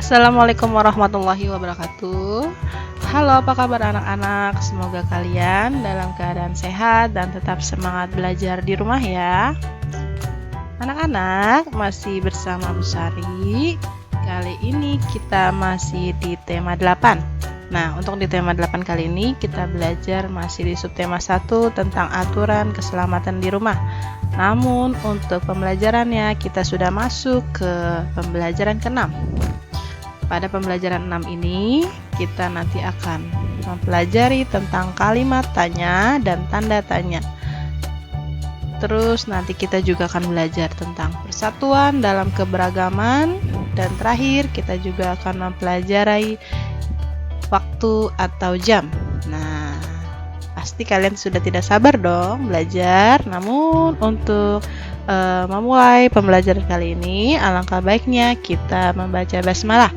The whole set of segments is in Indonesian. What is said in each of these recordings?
Assalamualaikum warahmatullahi wabarakatuh. Halo, apa kabar anak-anak? Semoga kalian dalam keadaan sehat dan tetap semangat belajar di rumah ya. Anak-anak, masih bersama Bu Sari. Kali ini kita masih di tema 8. Nah, untuk di tema 8 kali ini kita belajar masih di subtema 1 tentang aturan keselamatan di rumah. Namun untuk pembelajarannya kita sudah masuk ke pembelajaran ke-6. Pada pembelajaran 6 ini, kita nanti akan mempelajari tentang kalimat tanya dan tanda tanya. Terus nanti kita juga akan belajar tentang persatuan dalam keberagaman. Dan terakhir, kita juga akan mempelajari waktu atau jam. Nah, pasti kalian sudah tidak sabar dong belajar. Namun untuk memulai pembelajaran kali ini, alangkah baiknya kita membaca basmalah.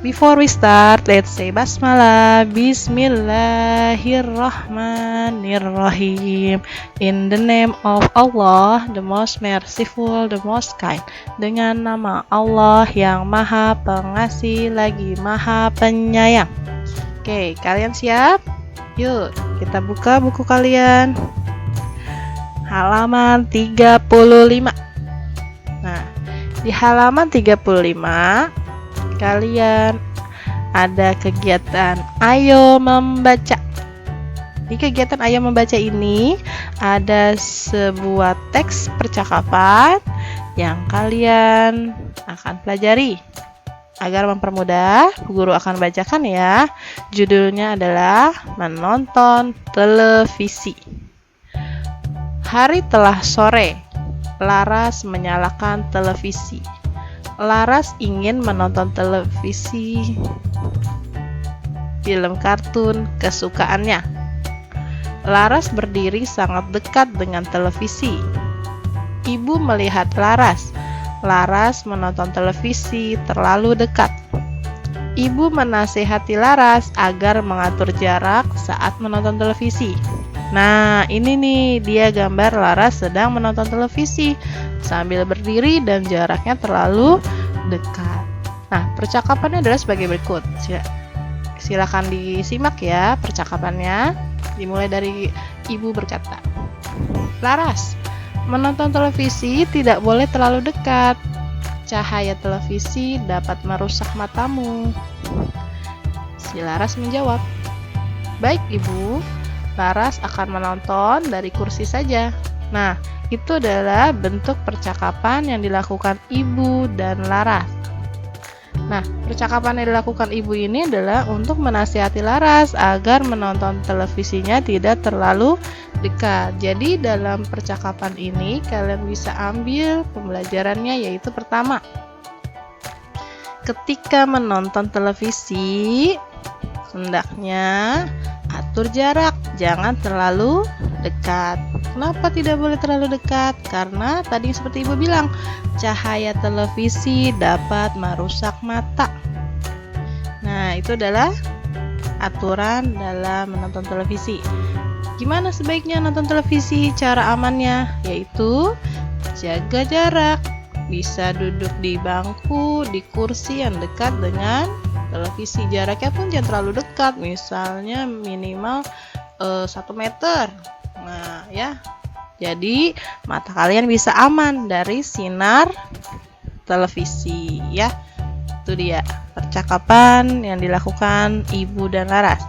Before we start, let's say basmalah. Bismillahirrahmanirrahim. In the name of Allah, the most merciful, the most kind. Dengan nama Allah yang maha pengasih lagi maha penyayang. Oke, kalian siap? Yuk, kita buka buku kalian. Halaman 35. Nah, di halaman 35 kalian ada kegiatan Ayo Membaca. Di kegiatan Ayo Membaca ini ada sebuah teks percakapan yang kalian akan pelajari. Agar mempermudah, guru akan bacakan ya. Judulnya adalah Menonton Televisi. Hari telah sore. Laras menyalakan televisi. Laras ingin menonton televisi film kartun kesukaannya. Laras berdiri sangat dekat dengan televisi. Ibu melihat Laras. Laras menonton televisi terlalu dekat. Ibu menasihati Laras agar mengatur jarak saat menonton televisi. Nah, ini nih dia gambar Laras sedang menonton televisi sambil berdiri dan jaraknya terlalu dekat. Nah, percakapannya adalah sebagai berikut. Silakan disimak ya percakapannya. Dimulai dari ibu berkata, Laras, menonton televisi tidak boleh terlalu dekat. Cahaya televisi dapat merusak matamu. Si Laras menjawab, baik ibu, Laras akan menonton dari kursi saja. Nah, itu adalah bentuk percakapan yang dilakukan ibu dan Laras. Nah, percakapan yang dilakukan ibu ini adalah untuk menasihati Laras agar menonton televisinya tidak terlalu dekat. Jadi dalam percakapan ini kalian bisa ambil pembelajarannya, yaitu pertama, ketika menonton televisi hendaknya atur jarak, jangan terlalu dekat. Kenapa tidak boleh terlalu dekat? Karena tadi seperti ibu bilang, cahaya televisi dapat merusak mata. Nah, itu adalah aturan dalam menonton televisi. Gimana sebaiknya nonton televisi? Cara amannya yaitu jaga jarak. Bisa duduk di bangku, di kursi yang dekat dengan televisi. Jaraknya pun jangan terlalu dekat, misalnya minimal 1 meter. Nah ya, jadi mata kalian bisa aman dari sinar televisi ya. Itu dia percakapan yang dilakukan ibu dan Laras.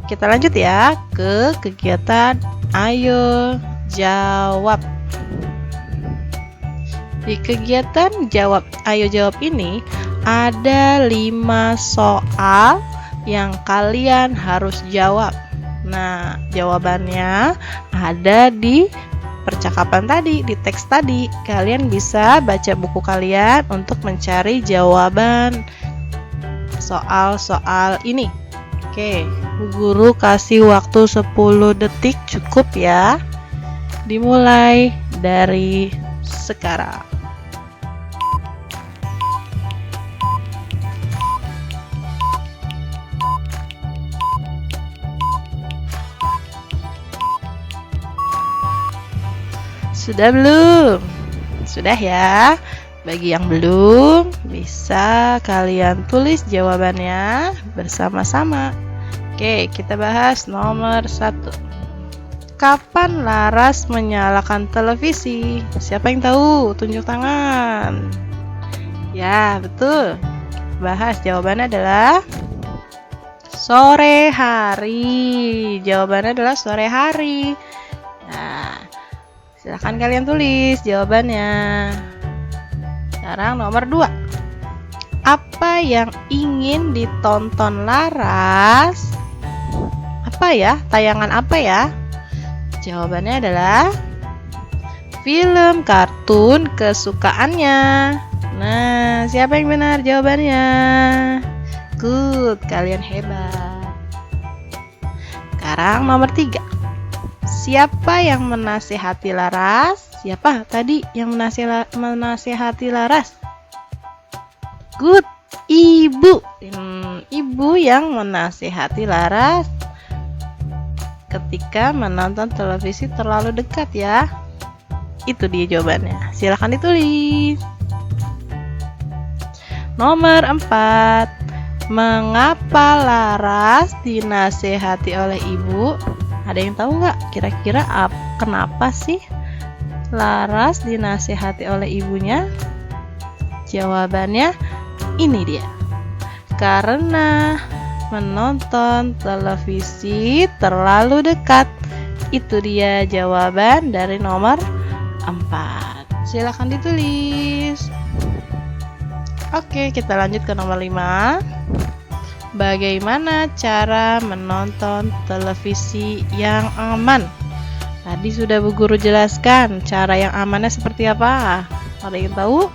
Kita lanjut ya ke kegiatan Ayo Jawab. Di kegiatan Ayo Jawab ini ada 5 soal yang kalian harus jawab. Nah, jawabannya ada di percakapan tadi, di teks tadi. Kalian bisa baca buku kalian untuk mencari jawaban soal-soal ini. Oke, guru kasih waktu 10 detik cukup ya. Dimulai dari sekarang. Sudah belum? Sudah ya. Bagi yang belum, bisa kalian tulis jawabannya bersama-sama. Oke, kita bahas nomor 1. Kapan Laras menyalakan televisi? Siapa yang tahu? Tunjuk tangan. Ya, betul. Bahas, jawabannya adalah sore hari. Jawabannya adalah sore hari. Nah, silahkan kalian tulis jawabannya. Sekarang nomor 2. Apa yang ingin ditonton Laras? Apa ya? Tayangan apa ya? Jawabannya adalah film kartun kesukaannya. Nah, siapa yang benar jawabannya? Good, kalian hebat. Sekarang nomor 3. Siapa yang menasihati Laras? Siapa tadi yang menasihati Laras? Good, ibu. Ibu yang menasihati Laras ketika menonton televisi terlalu dekat ya. Itu dia jawabannya. Silahkan ditulis. Nomor 4. Mengapa Laras dinasehati oleh ibu? Ada yang tahu nggak? Kira-kira kenapa sih Laras dinasehati oleh ibunya? Jawabannya ini dia. Karena menonton televisi terlalu dekat. Itu dia jawaban dari nomor 4. Silakan ditulis. Oke, kita lanjut ke nomor 5. Bagaimana cara menonton televisi yang aman? Tadi sudah Bu Guru jelaskan cara yang amannya seperti apa. Ada yang tahu?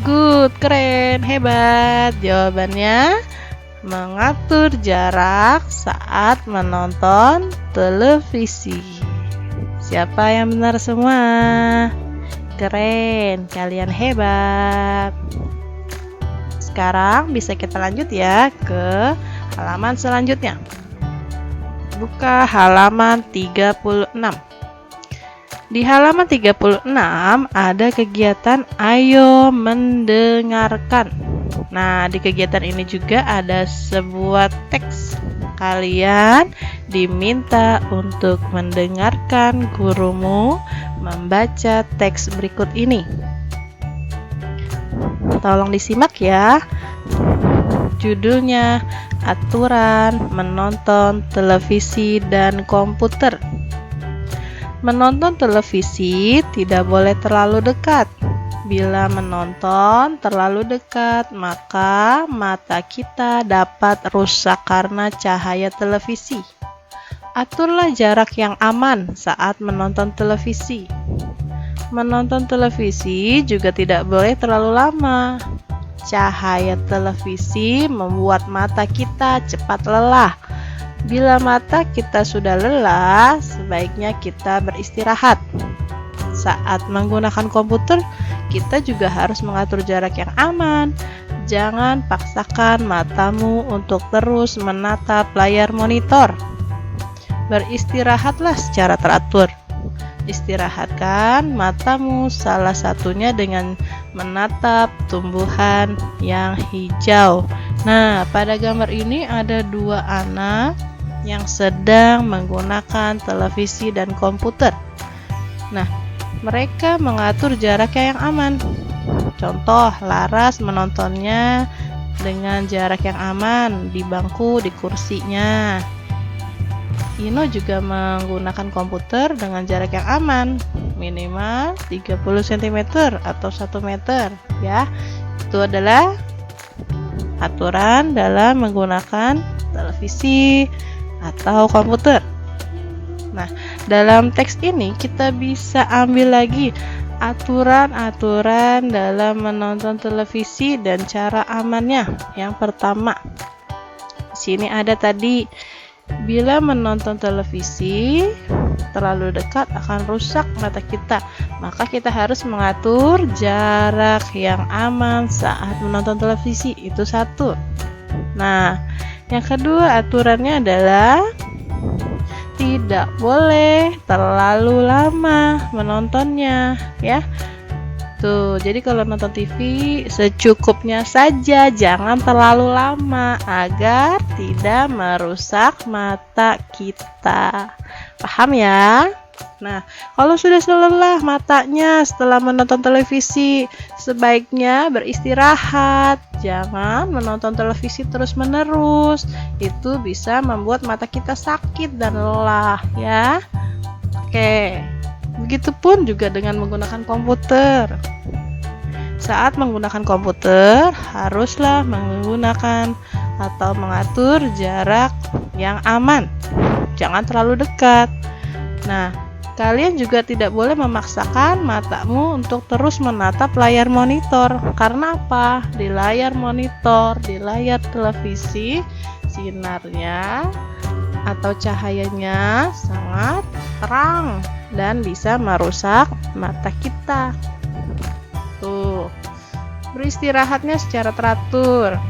Good, keren, hebat. Jawabannya mengatur jarak saat menonton televisi. Siapa yang benar semua? Keren, kalian hebat. Sekarang bisa kita lanjut ya ke halaman selanjutnya. Buka halaman 36. Di halaman 36 ada kegiatan ayo mendengarkan. Nah, di kegiatan ini juga ada sebuah teks. Kalian diminta untuk mendengarkan gurumu membaca teks berikut ini. Tolong disimak ya. Judulnya Aturan Menonton Televisi dan Komputer. Menonton televisi tidak boleh terlalu dekat. Bila menonton terlalu dekat, maka mata kita dapat rusak karena cahaya televisi. Aturlah jarak yang aman saat menonton televisi. Menonton televisi juga tidak boleh terlalu lama. Cahaya televisi membuat mata kita cepat lelah. Bila mata kita sudah lelah, sebaiknya kita beristirahat. Saat menggunakan komputer, kita juga harus mengatur jarak yang aman. Jangan paksakan matamu untuk terus menatap layar monitor. Beristirahatlah secara teratur. Istirahatkan matamu, salah satunya dengan menatap tumbuhan yang hijau. Nah, pada gambar ini ada 2 anak yang sedang menggunakan televisi dan komputer. Nah, mereka mengatur jaraknya yang aman. Contoh, Laras menontonnya dengan jarak yang aman di bangku, di kursinya. Ino juga menggunakan komputer dengan jarak yang aman, minimal 30 cm atau 1 meter ya. Itu adalah aturan dalam menggunakan televisi atau komputer. Nah, dalam teks ini kita bisa ambil lagi aturan-aturan dalam menonton televisi dan cara amannya. Yang pertama, di sini ada tadi, bila menonton televisi terlalu dekat akan rusak mata kita. Maka kita harus mengatur jarak yang aman saat menonton televisi. Itu 1. Nah, yang kedua aturannya adalah tidak boleh terlalu lama menontonnya ya. Tuh, jadi kalau nonton TV secukupnya saja, jangan terlalu lama agar tidak merusak mata kita. Paham ya? Nah, kalau sudah lelah matanya setelah menonton televisi, sebaiknya beristirahat. Jangan menonton televisi terus-menerus. Itu bisa membuat mata kita sakit dan lelah ya. Oke. Begitupun juga dengan menggunakan komputer. Saat menggunakan komputer, haruslah menggunakan atau mengatur jarak yang aman. Jangan terlalu dekat. Nah, kalian juga tidak boleh memaksakan matamu untuk terus menatap layar monitor. Karena apa? Di layar monitor, di layar televisi, sinarnya atau cahayanya sangat terang dan bisa merusak mata kita. Tuh, beristirahatnya secara teratur.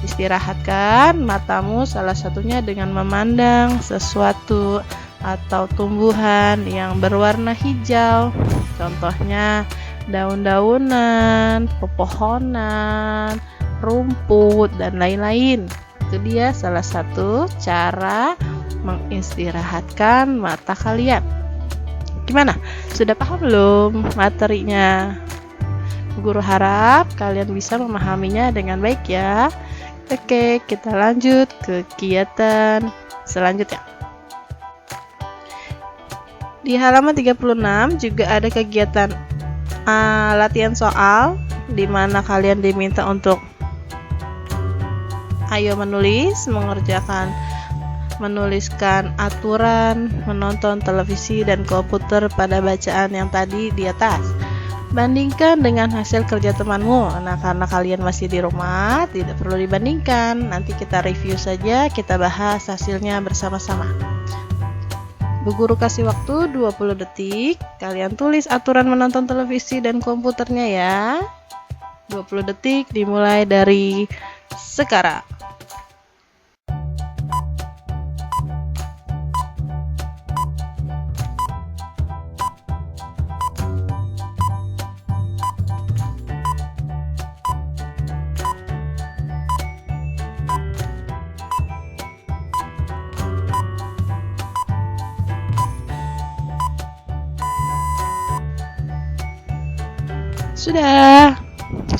Istirahatkan matamu salah satunya dengan memandang sesuatu atau tumbuhan yang berwarna hijau. Contohnya daun-daunan, pepohonan, rumput, dan lain-lain. Itu dia salah satu cara mengistirahatkan mata kalian. Gimana? Sudah paham belum materinya? Guru harap kalian bisa memahaminya dengan baik ya. Oke, kita lanjut ke kegiatan selanjutnya. Di halaman 36 juga ada kegiatan latihan soal di mana kalian diminta untuk menuliskan aturan menonton televisi dan komputer pada bacaan yang tadi di atas. Bandingkan dengan hasil kerja temanmu. Nah, karena kalian masih di rumah, tidak perlu dibandingkan. Nanti kita review saja, kita bahas hasilnya bersama-sama. Bu Guru kasih waktu 20 detik. Kalian tulis aturan menonton televisi dan komputernya ya. 20 detik dimulai dari sekarang.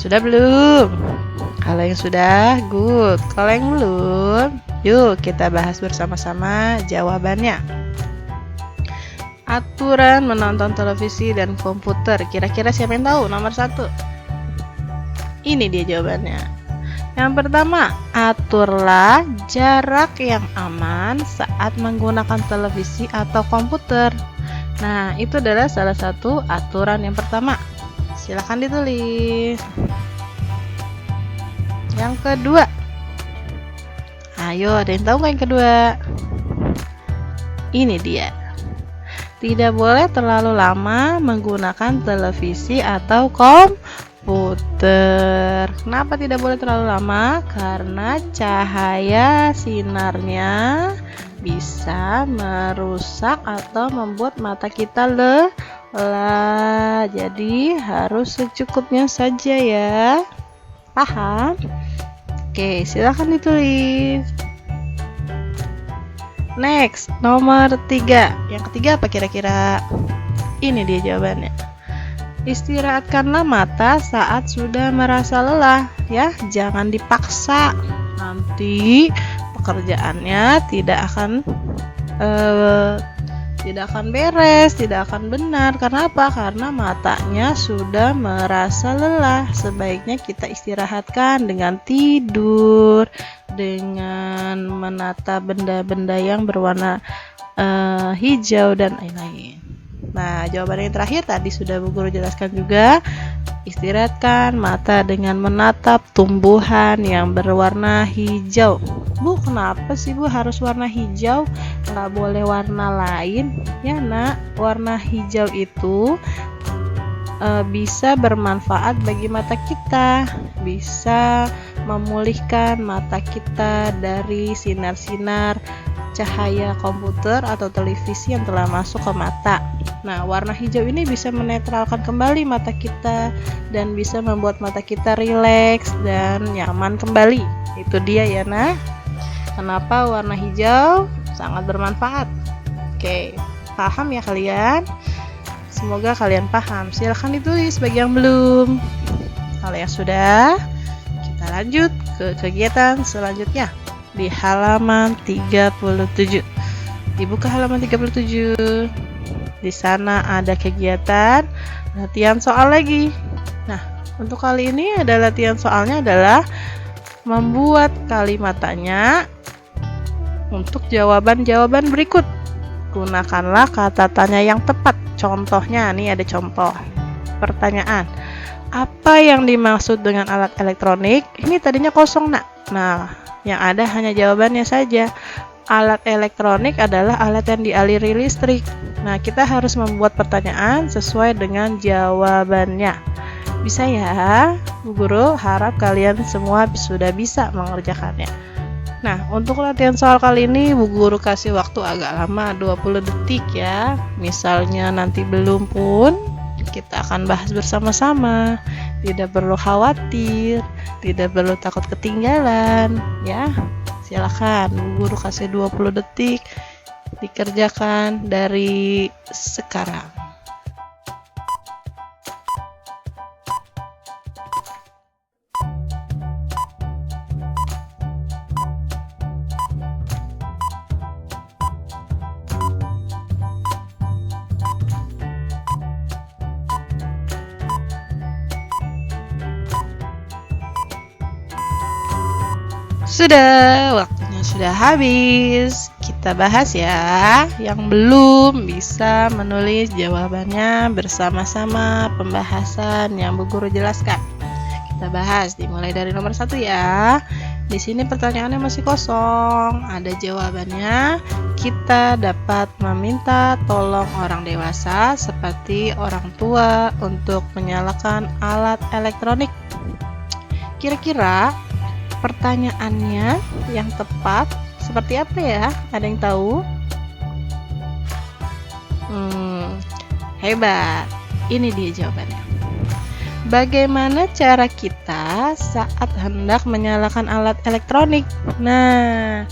Sudah belum? Kalau yang sudah, good. Kalau yang belum, yuk kita bahas bersama-sama jawabannya. Aturan menonton televisi dan komputer. Kira-kira siapa yang tahu nomor 1? Ini dia jawabannya. Yang pertama, aturlah jarak yang aman saat menggunakan televisi atau komputer. Nah, itu adalah salah satu aturan yang pertama. Silahkan ditulis. Yang kedua, ayo, ada yang tahu nggak yang kedua? Ini dia. Tidak boleh terlalu lama menggunakan televisi atau komputer. Kenapa tidak boleh terlalu lama? Karena cahaya sinarnya bisa merusak atau membuat mata kita lelah. Jadi harus secukupnya saja ya. Paham? Oke, silakan ditulis. Next, nomor 3. Yang ketiga apa kira-kira? Ini dia jawabannya. Istirahatkanlah mata saat sudah merasa lelah ya, jangan dipaksa. Nanti pekerjaannya tidak akan beres, tidak akan benar. Karena apa? Karena matanya sudah merasa lelah. Sebaiknya kita istirahatkan dengan tidur, dengan menata benda-benda yang berwarna hijau dan lain-lain. Nah, jawaban yang terakhir tadi sudah Bu Guru jelaskan juga. Istirahatkan mata dengan menatap tumbuhan yang berwarna hijau. Bu, kenapa sih Bu harus warna hijau? Nggak boleh warna lain? Ya nak, warna hijau itu bisa bermanfaat bagi mata kita. Bisa memulihkan mata kita dari sinar-sinar cahaya komputer atau televisi yang telah masuk ke mata. Nah, warna hijau ini bisa menetralkan kembali mata kita dan bisa membuat mata kita rileks dan nyaman kembali. Itu dia ya, Nak. Kenapa warna hijau sangat bermanfaat? Oke, paham ya kalian? Semoga kalian paham. Silahkan ditulis bagi yang belum. Kalau yang sudah, kita lanjut ke kegiatan selanjutnya di halaman 37. Dibuka halaman 37. Di sana ada kegiatan latihan soal lagi. Nah, untuk kali ini ada latihan soalnya adalah membuat kalimat tanya untuk jawaban-jawaban berikut. Gunakanlah kata tanya yang tepat. Contohnya, nih ada contoh. Pertanyaan. Apa yang dimaksud dengan alat elektronik? Ini tadinya kosong, Nak. Nah, yang ada hanya jawabannya saja. Alat elektronik adalah alat yang dialiri listrik. Nah, kita harus membuat pertanyaan sesuai dengan jawabannya. Bisa ya? Bu Guru harap kalian semua sudah bisa mengerjakannya. Nah, untuk latihan soal kali ini Bu Guru kasih waktu agak lama, 20 detik ya. Misalnya nanti belum pun, kita akan bahas bersama-sama. Tidak perlu khawatir, tidak perlu takut ketinggalan ya. Silakan, Bu Guru kasih 20 detik, dikerjakan dari sekarang. Sudah, waktunya sudah habis. Kita bahas ya. Yang belum bisa menulis jawabannya bersama-sama pembahasan yang Bu Guru jelaskan. Kita bahas dimulai dari nomor 1 ya. Di sini pertanyaannya masih kosong. Ada jawabannya. Kita dapat meminta tolong orang dewasa seperti orang tua untuk menyalakan alat elektronik. Kira-kira pertanyaannya yang tepat seperti apa ya? Ada yang tahu? Hebat. Ini dia jawabannya. Bagaimana cara kita saat hendak menyalakan alat elektronik? Nah,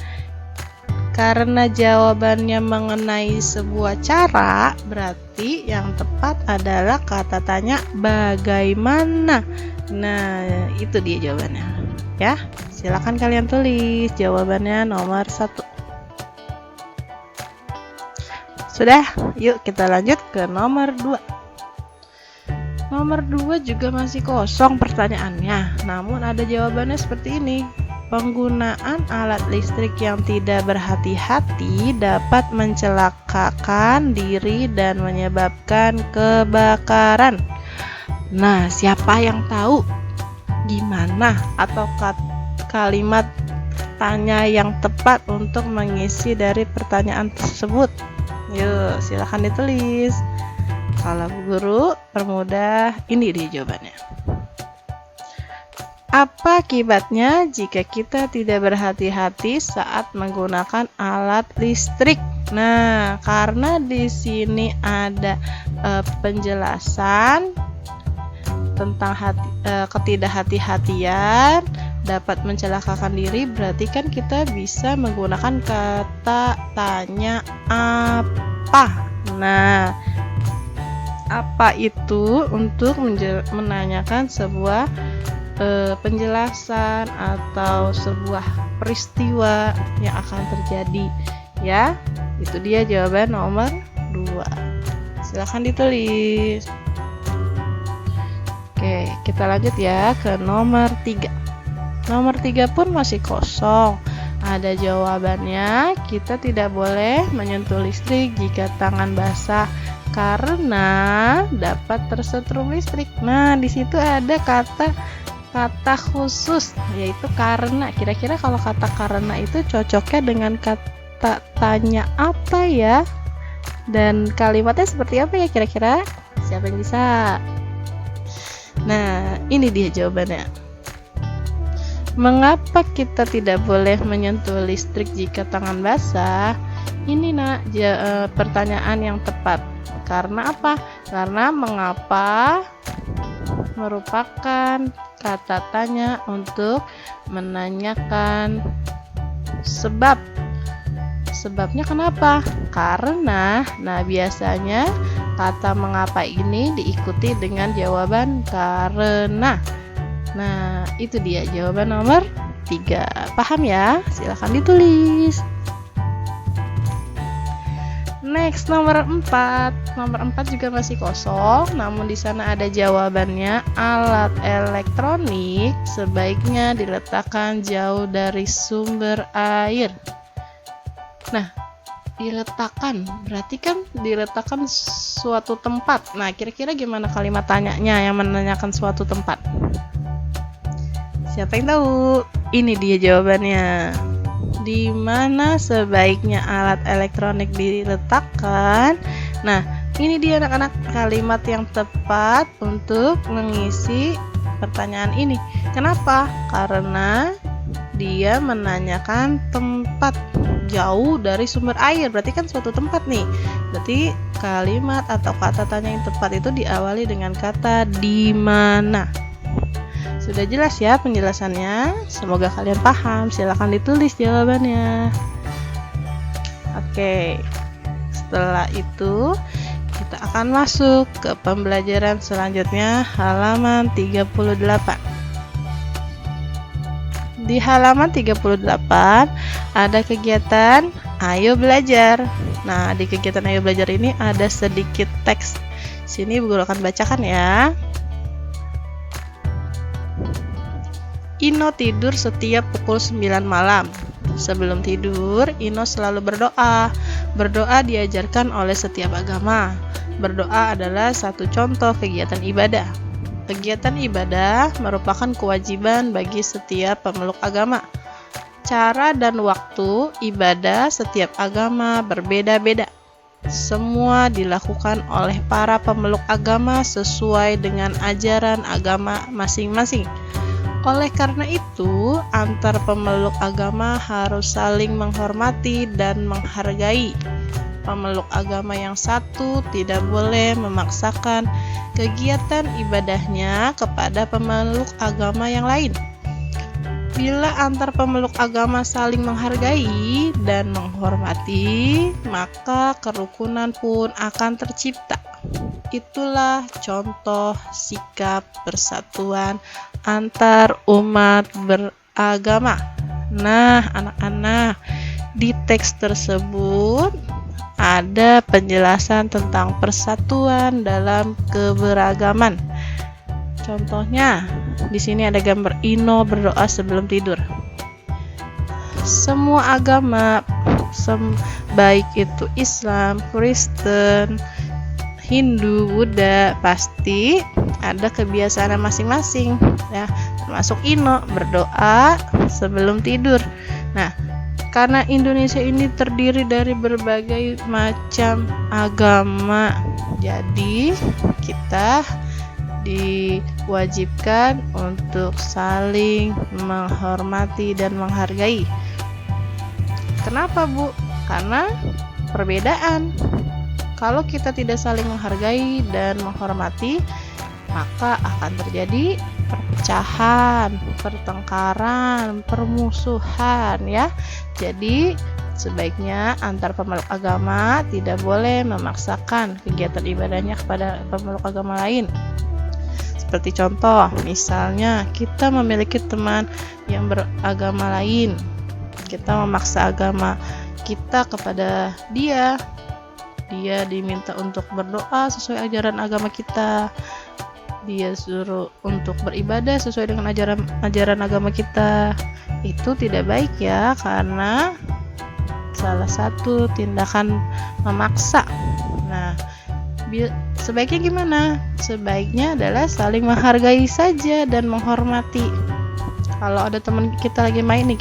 karena jawabannya mengenai sebuah cara, berarti yang tepat adalah kata tanya bagaimana. Nah, itu dia jawabannya. Ya, silakan kalian tulis jawabannya nomor 1. Sudah, yuk kita lanjut ke nomor 2. Nomor 2 juga masih kosong pertanyaannya, namun ada jawabannya seperti ini. Penggunaan alat listrik yang tidak berhati-hati dapat mencelakakan diri dan menyebabkan kebakaran. Nah, siapa yang tahu gimana atau kalimat tanya yang tepat untuk mengisi dari pertanyaan tersebut? Yuk, silahkan ditulis. Kalau Bu Guru permudah, ini dia jawabannya. Apa akibatnya jika kita tidak berhati-hati saat menggunakan alat listrik? Nah, karena di sini ada penjelasan tentang ketidakhati-hatian dapat mencelakakan diri, berarti kan kita bisa menggunakan kata tanya apa. Nah, apa itu untuk menanyakan sebuah penjelasan atau sebuah peristiwa yang akan terjadi ya. Itu dia jawaban nomor 2. Silahkan ditulis. Oke, kita lanjut ya ke nomor 3. Nomor 3 pun masih kosong. Ada jawabannya, kita tidak boleh menyentuh listrik jika tangan basah karena dapat tersetrum listrik. Nah, di situ ada kata khusus, yaitu karena. Kira-kira kalau kata karena itu cocoknya dengan kata tanya apa ya? Dan kalimatnya seperti apa ya kira-kira? Siapa yang bisa? Nah, ini dia jawabannya. Mengapa kita tidak boleh menyentuh listrik jika tangan basah? Ini pertanyaan yang tepat. Karena apa? Karena mengapa merupakan kata tanya untuk menanyakan sebab. Sebabnya kenapa? Karena, biasanya kata mengapa ini diikuti dengan jawaban karena. Nah, itu dia jawaban nomor 3. Paham ya? Silakan ditulis. Next, nomor 4. Nomor 4 juga masih kosong, namun di sana ada jawabannya. Alat elektronik sebaiknya diletakkan jauh dari sumber air. Nah, diletakkan berarti kan diletakkan suatu tempat. Nah, kira-kira gimana kalimat tanyanya yang menanyakan suatu tempat? Siapa yang tahu? Ini dia jawabannya. Di mana sebaiknya alat elektronik diletakkan? Nah, ini dia anak-anak kalimat yang tepat untuk mengisi pertanyaan ini. Kenapa? Karena dia menanyakan tempat jauh dari sumber air, berarti kan suatu tempat nih. Berarti kalimat atau kata tanya yang tepat itu diawali dengan kata di mana. Sudah jelas ya penjelasannya? Semoga kalian paham. Silakan ditulis jawabannya. Oke. Setelah itu kita akan masuk ke pembelajaran selanjutnya, halaman 38. Di halaman 38 ada kegiatan Ayo Belajar. Nah, di kegiatan Ayo Belajar ini ada sedikit teks. Sini Bu Guru akan bacakan ya. Ino tidur setiap pukul 9 malam. Sebelum tidur, Ino selalu berdoa. Berdoa diajarkan oleh setiap agama. Berdoa adalah satu contoh kegiatan ibadah. Kegiatan ibadah merupakan kewajiban bagi setiap pemeluk agama. Cara dan waktu ibadah setiap agama berbeda-beda. Semua dilakukan oleh para pemeluk agama sesuai dengan ajaran agama masing-masing. Oleh karena itu, antar pemeluk agama harus saling menghormati dan menghargai. Pemeluk agama yang satu tidak boleh memaksakan kegiatan ibadahnya kepada pemeluk agama yang lain. Bila antar pemeluk agama saling menghargai dan menghormati, maka kerukunan pun akan tercipta. Itulah contoh sikap persatuan antar umat beragama. Nah, anak-anak, di teks tersebut ada penjelasan tentang persatuan dalam keberagaman. Contohnya, di sini ada gambar Ino berdoa sebelum tidur. Semua agama, baik itu Islam, Kristen, Hindu, Buddha, pasti ada kebiasaan masing-masing, ya, termasuk Ino berdoa sebelum tidur. Nah, karena Indonesia ini terdiri dari berbagai macam agama, jadi kita diwajibkan untuk saling menghormati dan menghargai. Kenapa, Bu? Karena perbedaan. Kalau kita tidak saling menghargai dan menghormati, maka akan terjadi perpecahan, pertengkaran, permusuhan, ya. Jadi sebaiknya antar pemeluk agama tidak boleh memaksakan kegiatan ibadahnya kepada pemeluk agama lain. Seperti contoh, misalnya kita memiliki teman yang beragama lain, kita memaksa agama kita kepada dia diminta untuk berdoa sesuai ajaran agama kita, dia suruh untuk beribadah sesuai dengan ajaran agama kita. Itu tidak baik ya, karena salah satu tindakan memaksa. Nah, sebaiknya gimana? Sebaiknya adalah saling menghargai saja dan menghormati. Kalau ada teman kita lagi main nih,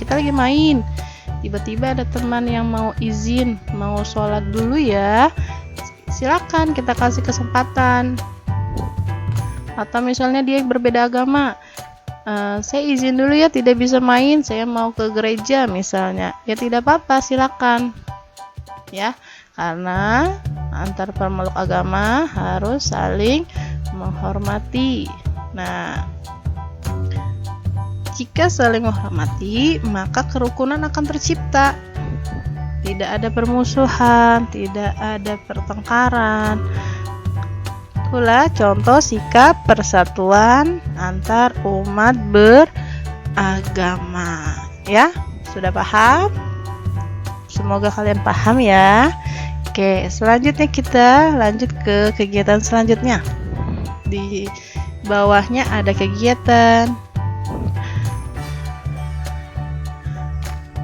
tiba-tiba ada teman yang mau izin, mau sholat dulu ya, silakan kita kasih kesempatan. Atau misalnya dia berbeda agama, saya izin dulu ya, tidak bisa main, saya mau ke gereja misalnya, ya tidak apa-apa, silakan ya, karena antar pemeluk agama harus saling menghormati. Nah, jika saling menghormati, maka kerukunan akan tercipta. Tidak ada permusuhan, tidak ada pertengkaran. Itulah contoh sikap persatuan antar umat beragama. Ya, sudah paham? Semoga kalian paham ya. Oke, selanjutnya kita lanjut ke kegiatan selanjutnya. Di bawahnya ada kegiatan.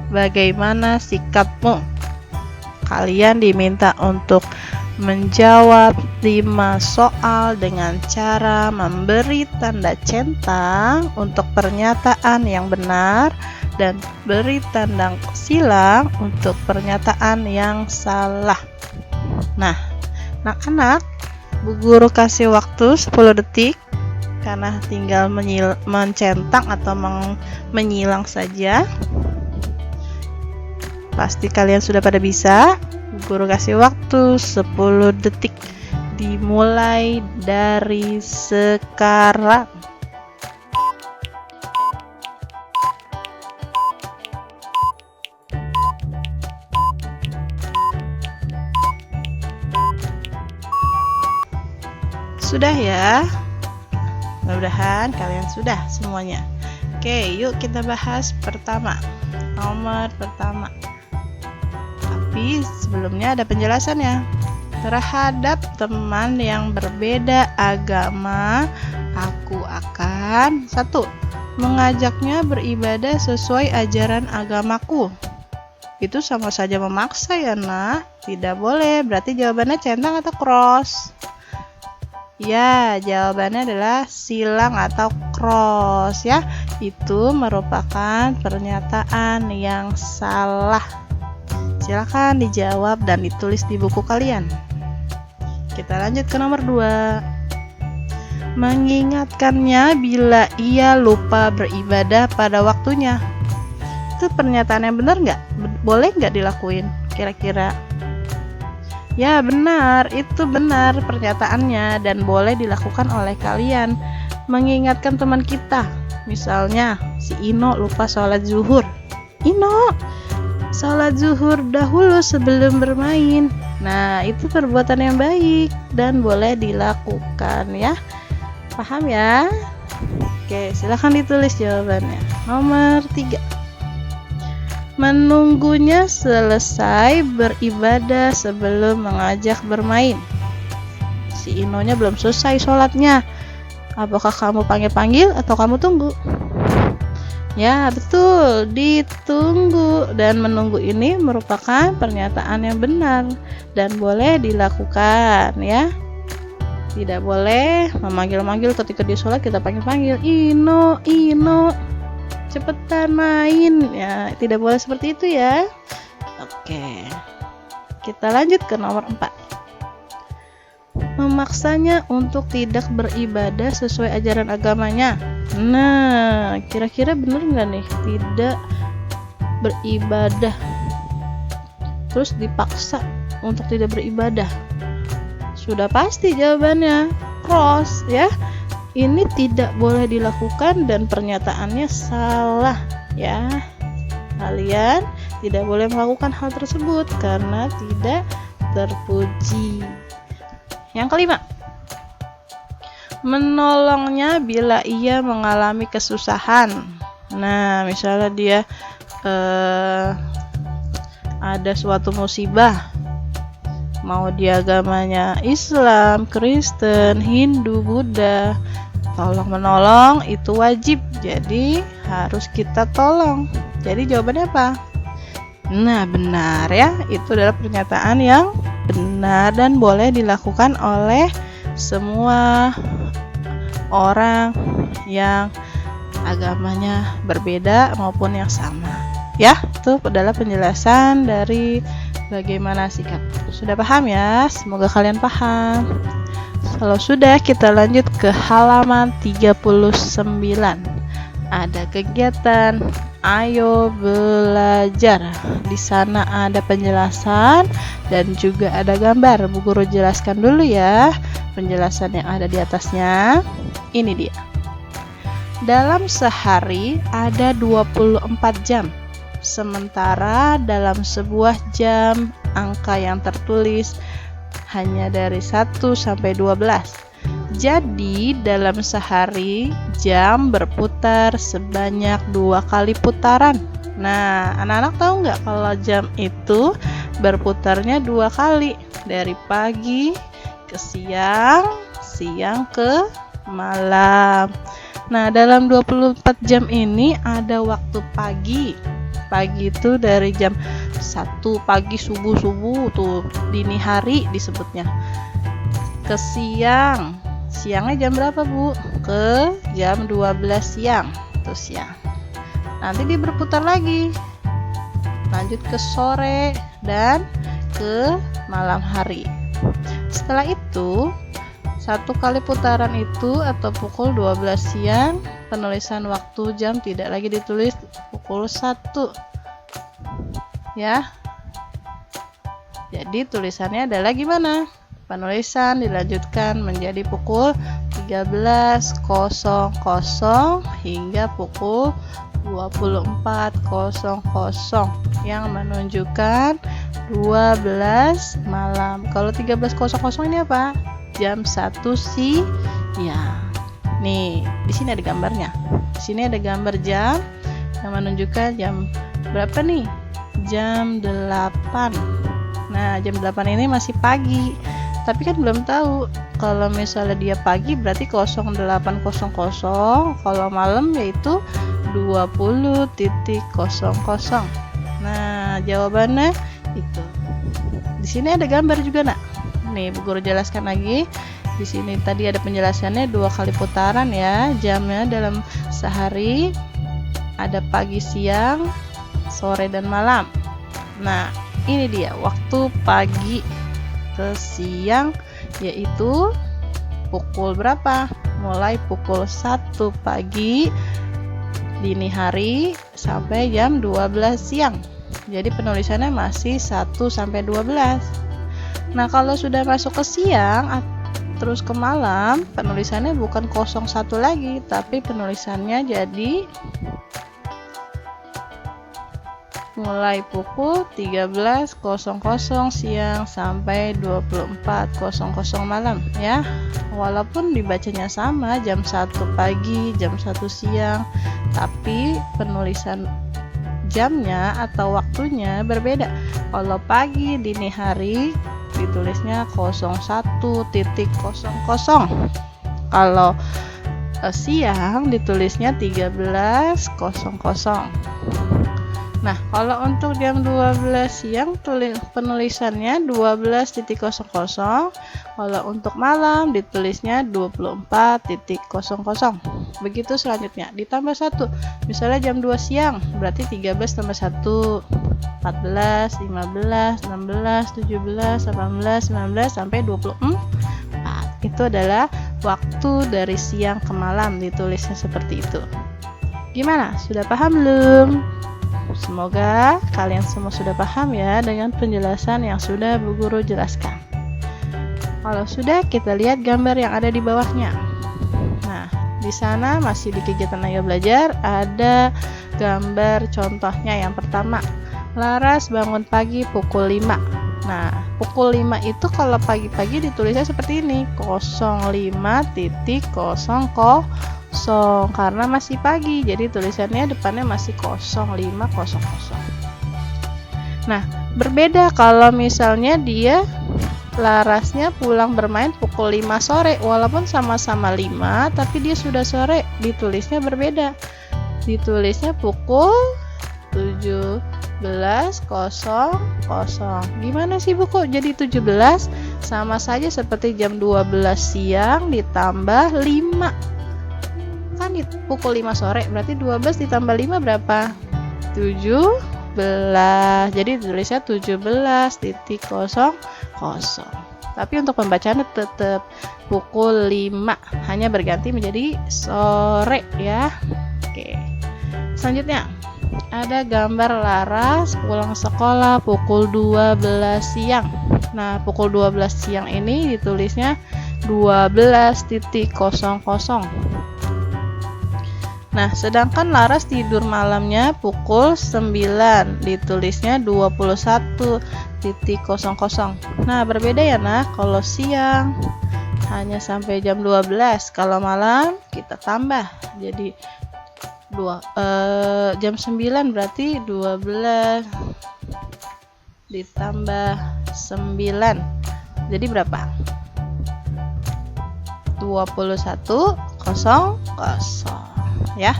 Bagaimana sikapmu? Kalian diminta untuk menjawab 5 soal dengan cara memberi tanda centang untuk pernyataan yang benar dan beri tanda silang untuk pernyataan yang salah. Nah, anak-anak, Bu Guru kasih waktu 10 detik karena tinggal mencentang atau menyilang saja. Pasti kalian sudah pada bisa. Bu Guru kasih waktu 10 detik dimulai dari sekarang. Sudah ya? Mudah-mudahan kalian sudah semuanya. Oke, yuk kita bahas pertama. Nomor pertama. Tapi sebelumnya ada penjelasannya. Terhadap teman yang berbeda agama, aku akan 1. Mengajaknya beribadah sesuai ajaran agamaku. Itu sama saja memaksa ya, Nak. Tidak boleh, berarti jawabannya centang atau cross? Ya, jawabannya adalah silang atau cross ya. Itu merupakan pernyataan yang salah. Silakan dijawab dan ditulis di buku kalian. Kita lanjut ke nomor 2. Mengingatkannya bila ia lupa beribadah pada waktunya. Itu pernyataan yang benar nggak? Boleh nggak dilakuin kira-kira? Ya benar, itu benar pernyataannya dan boleh dilakukan oleh kalian. Mengingatkan teman kita, misalnya si Ino lupa sholat zuhur. Ino, sholat zuhur dahulu sebelum bermain. Nah, itu perbuatan yang baik dan boleh dilakukan ya. Paham ya? Oke, silahkan ditulis jawabannya. Nomor 3. Menunggunya selesai beribadah sebelum mengajak bermain. Si Inonya belum selesai sholatnya. Apakah kamu panggil-panggil atau kamu tunggu? Ya betul, ditunggu. Dan menunggu ini merupakan pernyataan yang benar dan boleh dilakukan ya. Tidak boleh memanggil-manggil ketika di sholat kita panggil-panggil, Ino, Ino, cepetan main ya, tidak boleh seperti itu ya. Oke, kita lanjut ke nomor 4. Memaksanya untuk tidak beribadah sesuai ajaran agamanya. Nah, kira-kira benar nggak nih tidak beribadah terus dipaksa untuk tidak beribadah? Sudah pasti jawabannya cross ya. Ini tidak boleh dilakukan dan pernyataannya salah ya. Kalian tidak boleh melakukan hal tersebut karena tidak terpuji. Yang kelima, menolongnya bila ia mengalami kesusahan. Nah, misalnya dia ada suatu musibah, mau dia agamanya Islam, Kristen, Hindu, Buddha, tolong menolong itu wajib, jadi harus kita tolong. Jadi jawabannya apa? Nah benar ya, itu adalah pernyataan yang benar dan boleh dilakukan oleh semua orang yang agamanya berbeda maupun yang sama ya. Itu adalah penjelasan dari bagaimana sikap. Sudah paham ya? Semoga kalian paham. Kalau sudah, kita lanjut ke halaman 39. Ada kegiatan Ayo belajar. Di sana ada penjelasan dan juga ada gambar. Bu Guru jelaskan dulu ya penjelasan yang ada di atasnya. Ini dia. Dalam sehari ada 24 jam. Sementara dalam sebuah jam angka yang tertulis hanya dari 1 sampai 12. Jadi dalam sehari jam berputar sebanyak 2 kali putaran. Nah, anak-anak tahu nggak kalau jam itu berputarnya 2 kali, dari pagi ke siang, siang ke malam. Nah, dalam 24 jam ini ada waktu pagi. Pagi itu dari jam 1 pagi subuh-subuh tuh, dini hari disebutnya. Ke siang. Siangnya jam berapa, Bu? Ke jam 12 siang. Tuh siang. Nanti dia berputar lagi. Lanjut ke sore dan ke malam hari. Setelah itu, 1 kali putaran itu atau pukul 12 siang, penulisan waktu jam tidak lagi ditulis pukul 1. Ya. Jadi tulisannya adalah gimana? Penulisan dilanjutkan menjadi pukul 13.00 hingga pukul 24.00 yang menunjukkan 12 malam. Kalau 13.00 ini apa? Jam 1 siang. Nih, di sini ada gambarnya. Di sini ada gambar jam yang menunjukkan jam berapa nih? Jam 8. Nah, jam 8 ini masih pagi. Tapi kan belum tahu, kalau misalnya dia pagi berarti 08.00, kalau malam yaitu 20.00. Nah, jawabannya itu. Di sini ada gambar juga, Nak. Nih, Bu Guru jelaskan lagi. Di sini tadi ada penjelasannya 2 kali putaran ya, jamnya dalam sehari ada pagi, siang, sore dan malam. Nah, ini dia waktu pagi ke siang, yaitu pukul berapa? Mulai pukul 1 pagi dini hari sampai jam 12 siang. Jadi penulisannya masih 1 sampai 12. Nah, kalau sudah masuk ke siang terus ke malam, penulisannya bukan 01 lagi, tapi penulisannya jadi mulai pukul 13.00 siang sampai 24.00 malam ya. Walaupun dibacanya sama, jam 1 pagi, jam 1 siang, tapi penulisan jamnya atau waktunya berbeda. Kalau pagi dini hari ditulisnya 01.00. Kalau siang ditulisnya 13.00. Nah, kalau untuk jam 12 siang penulisannya 12.00. Kalau untuk malam ditulisnya 24.00. Begitu selanjutnya, ditambah 1. Misalnya jam 2 siang, berarti 13 tambah 1, 14, 15, 16, 17, 18, 19 sampai 24. Itu adalah waktu dari siang ke malam, ditulisnya seperti itu. Gimana? Sudah paham belum? Semoga kalian semua sudah paham ya dengan penjelasan yang sudah Bu Guru jelaskan. Kalau sudah, kita lihat gambar yang ada di bawahnya. Nah, di sana masih di kegiatan Ayo Belajar ada gambar contohnya. Yang pertama, Laras bangun pagi pukul 5. Nah, pukul 5 itu kalau pagi-pagi ditulisnya seperti ini, 05.00. Karena masih pagi, jadi tulisannya depannya masih 05.00. Nah, berbeda kalau misalnya dia Larasnya pulang bermain pukul 5 sore, walaupun sama-sama 5 tapi dia sudah sore, ditulisnya berbeda. Ditulisnya pukul 17.00. Gimana sih Bu, kok jadi 17? Sama saja seperti jam 12 siang ditambah 5. Kan pukul 5 sore, berarti 12 ditambah 5 berapa? 17. Jadi tulisnya 17.00. Tapi untuk pembacaannya tetap pukul 5, hanya berganti menjadi sore ya. Oke. Selanjutnya, ada gambar Laras pulang sekolah pukul 12 siang. Nah, pukul 12 siang ini ditulisnya 12.00. Nah, sedangkan Laras tidur malamnya pukul 9, ditulisnya 21.00. Nah, berbeda ya, nah. Kalau siang hanya sampai jam 12, kalau malam kita tambah jadi jam 9 berarti 12 ditambah 9 jadi berapa? 21.00 ya.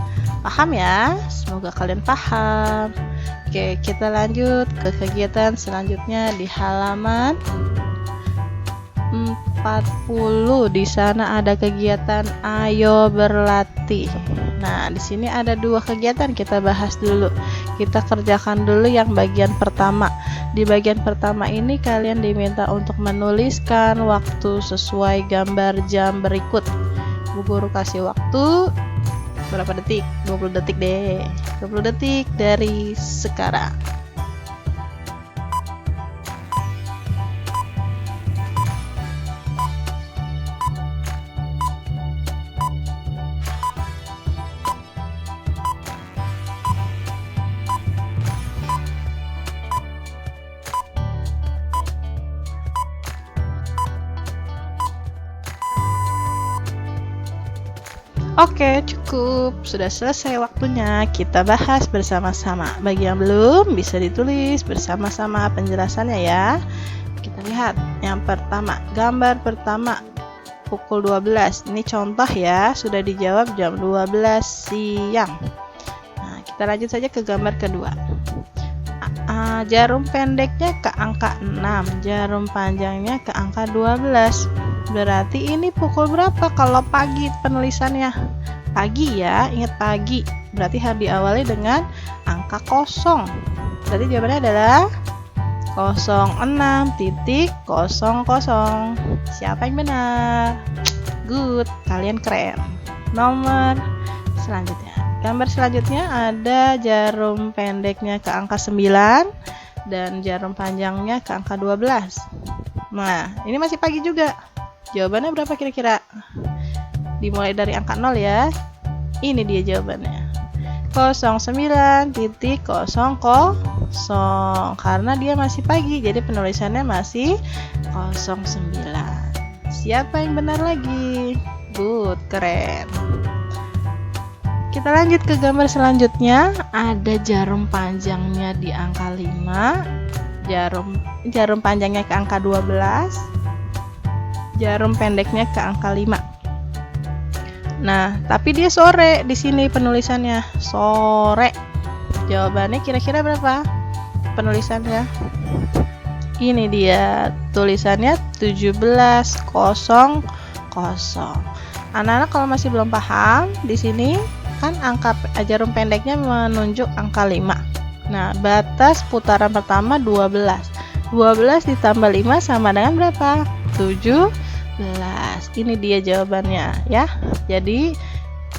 Paham ya? Semoga kalian paham. Oke, kita lanjut ke kegiatan selanjutnya di halaman 40. Di sana ada kegiatan ayo berlatih. Nah, di sini ada dua kegiatan, kita bahas dulu. Kita kerjakan dulu yang bagian pertama. Di bagian pertama ini kalian diminta untuk menuliskan waktu sesuai gambar jam berikut. Bu Guru kasih waktu berapa detik? 20 detik deh. 20 detik dari sekarang. Oke, cukup. Sudah selesai waktunya. Kita bahas bersama-sama. Bagi yang belum, bisa ditulis bersama-sama penjelasannya ya. Kita lihat. Yang pertama, gambar pertama pukul 12. Ini contoh ya, sudah dijawab jam 12 siang. Nah, kita lanjut saja ke gambar kedua. Jarum pendeknya ke angka 6, jarum panjangnya ke angka 12. Berarti ini pukul berapa kalau pagi penulisannya? Pagi ya, ingat pagi. Berarti harus diawali dengan angka 0. Berarti jawabannya adalah 06.00. Siapa yang benar? Good, kalian keren. Nomor selanjutnya. Gambar selanjutnya ada jarum pendeknya ke angka 9 dan jarum panjangnya ke angka 12. Nah, ini masih pagi juga. Jawabannya berapa kira-kira? Dimulai dari angka 0 ya. Ini dia jawabannya. 09.00. Karena dia masih pagi, jadi penulisannya masih 09. Siapa yang benar lagi? Good, keren. Kita lanjut ke gambar selanjutnya. Ada jarum panjangnya di angka 5. Jarum panjangnya ke angka 12. Jarum pendeknya ke angka 5. Nah, tapi dia sore di sini penulisannya. Sore. Jawabannya kira-kira berapa? Penulisannya. Ini dia tulisannya 17.00. Anak-anak kalau masih belum paham, di sini kan angka jarum pendeknya menunjuk angka 5. Nah, batas putaran pertama 12. 12 ditambah 5 sama dengan berapa? 17. Ini dia jawabannya ya. Jadi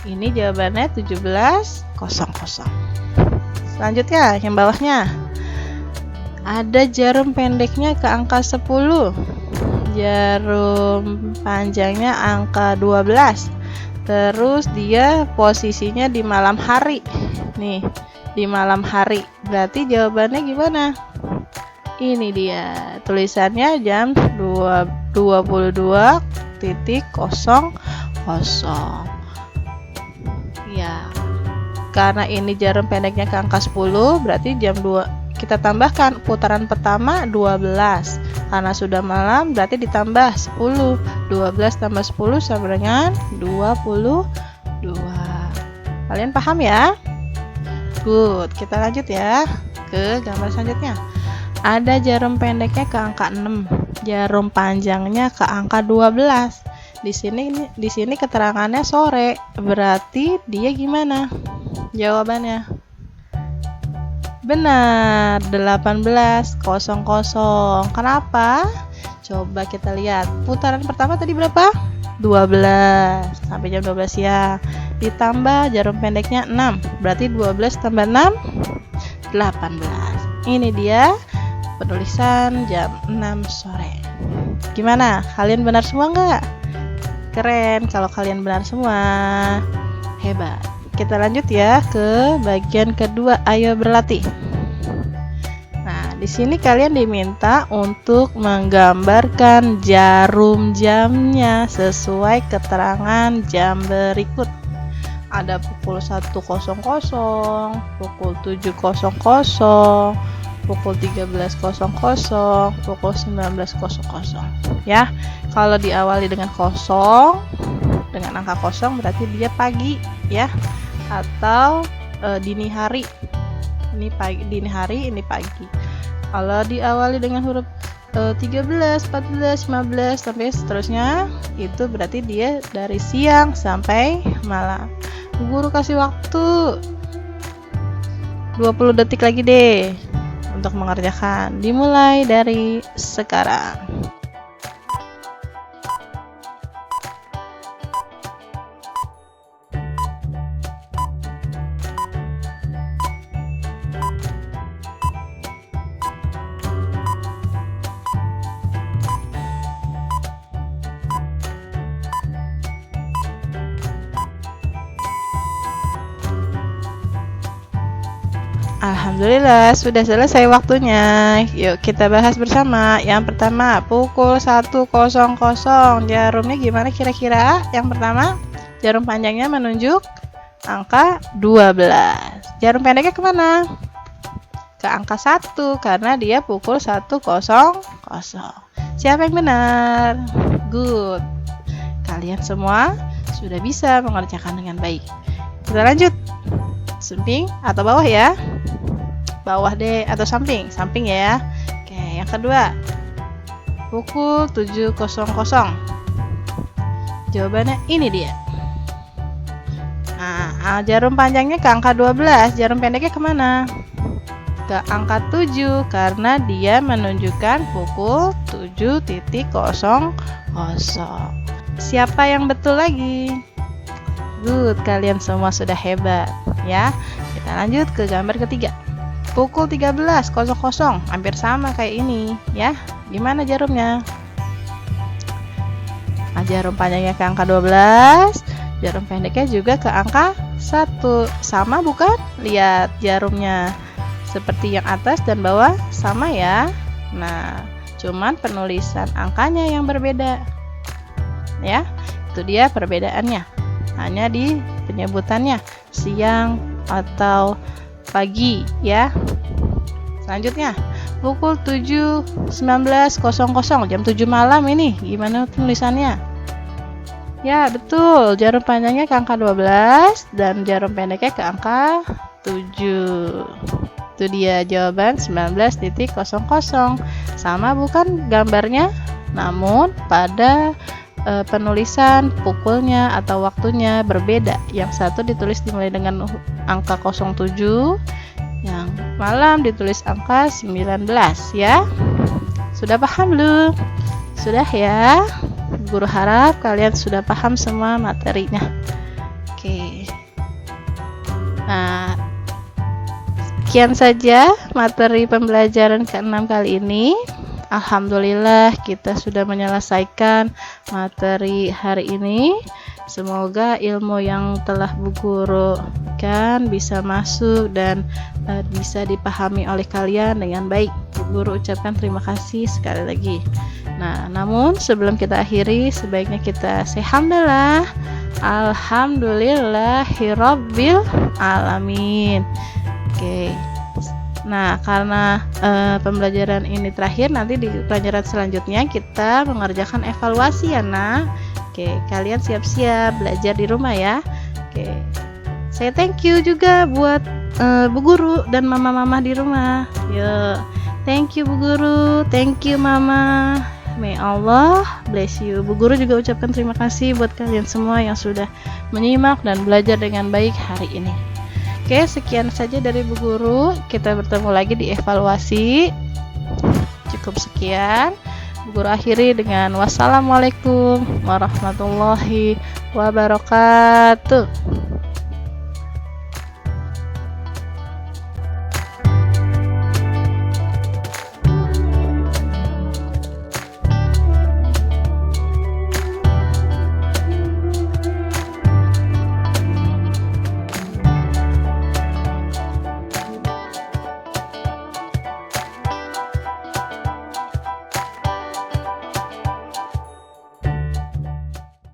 ini jawabannya 17.00. Selanjutnya yang bawahnya. Ada jarum pendeknya ke angka 10. Jarum panjangnya angka 12. Terus dia posisinya di malam hari. Nih, di malam hari. Berarti jawabannya gimana? Ini dia tulisannya jam 22.00. Ya, karena ini jarum pendeknya ke angka 10, berarti jam 2. Kita tambahkan putaran pertama 12. Karena sudah malam, berarti ditambah 10. 12 tambah 10 sama dengan 22. Kalian paham ya? Good, kita lanjut ya ke gambar selanjutnya. Ada jarum pendeknya ke angka 6, jarum panjangnya ke angka 12. Di sini keterangannya sore, berarti dia gimana? Jawabannya benar, 18.00. Kenapa? Coba kita lihat. Putaran pertama tadi berapa? 12 sampai jam 12 siang. Ditambah jarum pendeknya 6. Berarti 12 tambah 6 18. Ini dia penulisan jam 6 sore. Gimana? Kalian benar semua nggak? Keren kalau kalian benar semua. Hebat. Kita lanjut ya ke bagian kedua. Ayo berlatih. Nah, di sini kalian diminta untuk menggambarkan jarum jamnya sesuai keterangan jam berikut. Ada pukul 1.00, pukul 7.00, pukul 13.00, pukul 19.00 ya. Kalau diawali dengan kosong, dengan angka kosong berarti dia pagi ya, atau dini hari. Ini pagi, dini hari, ini pagi. Kalau diawali dengan huruf 13, 14, 15 sampai seterusnya, itu berarti dia dari siang sampai malam. Guru kasih waktu 20 detik lagi deh untuk mengerjakan. Dimulai dari sekarang. Alhamdulillah, sudah selesai waktunya. Yuk kita bahas bersama. Yang pertama, pukul 1.00. Jarumnya gimana kira-kira? Yang pertama, jarum panjangnya menunjuk angka 12. Jarum pendeknya kemana? Ke angka 1, karena dia pukul 1.00. Siapa yang benar? Good. Kalian semua sudah bisa mengerjakan dengan baik. Kita lanjut. Samping atau bawah ya? Bawah deh atau samping? Samping ya. Oke, yang kedua. Pukul 7.00. Jawabannya ini dia. Nah, jarum panjangnya ke angka 12, jarum pendeknya kemana? Ke angka 7, karena dia menunjukkan pukul 7.00. Siapa yang betul lagi? Good, kalian semua sudah hebat ya. Kita lanjut ke gambar ketiga. Pukul 13.00, hampir sama kayak ini ya. Gimana jarumnya? Nah, jarum panjangnya ke angka 12, jarum pendeknya juga ke angka 1. Sama bukan? Lihat jarumnya. Seperti yang atas dan bawah sama ya. Nah, cuman penulisan angkanya yang berbeda. Ya, itu dia perbedaannya. Hanya di penyebutannya, siang atau pagi ya. Selanjutnya pukul 7.19.00, jam 7 malam ini. Gimana tulisannya? Ya betul, jarum panjangnya ke angka 12 dan jarum pendeknya ke angka 7. Itu dia jawaban 19.00. Sama bukan gambarnya? Namun pada penulisan pukulnya atau waktunya berbeda. Yang satu ditulis dimulai dengan angka 07, yang malam ditulis angka 19 ya. Sudah paham belum? Sudah ya. Guru harap kalian sudah paham semua materinya. Oke. Nah, sekian saja materi pembelajaran ke-6 kali ini. Alhamdulillah kita sudah menyelesaikan materi hari ini. Semoga ilmu yang telah Bu Guru kan bisa masuk dan bisa dipahami oleh kalian dengan baik. Bu Guru ucapkan terima kasih sekali lagi. Nah, namun sebelum kita akhiri, sebaiknya kita say hamdalah. Alhamdulillahirabbil alamin. Oke. Nah, karena pembelajaran ini terakhir, nanti di pelajaran selanjutnya kita mengerjakan evaluasi ya, Nak. Oke, kalian siap-siap belajar di rumah ya. Oke. Saya thank you juga buat Bu Guru dan mama-mama di rumah. Yo. Thank you Bu Guru, thank you Mama. May Allah bless you. Bu Guru juga ucapkan terima kasih buat kalian semua yang sudah menyimak dan belajar dengan baik hari ini. Oke, sekian saja dari Bu Guru. Kita bertemu lagi di evaluasi. Cukup sekian. Guru akhiri dengan wassalamualaikum warahmatullahi wabarakatuh.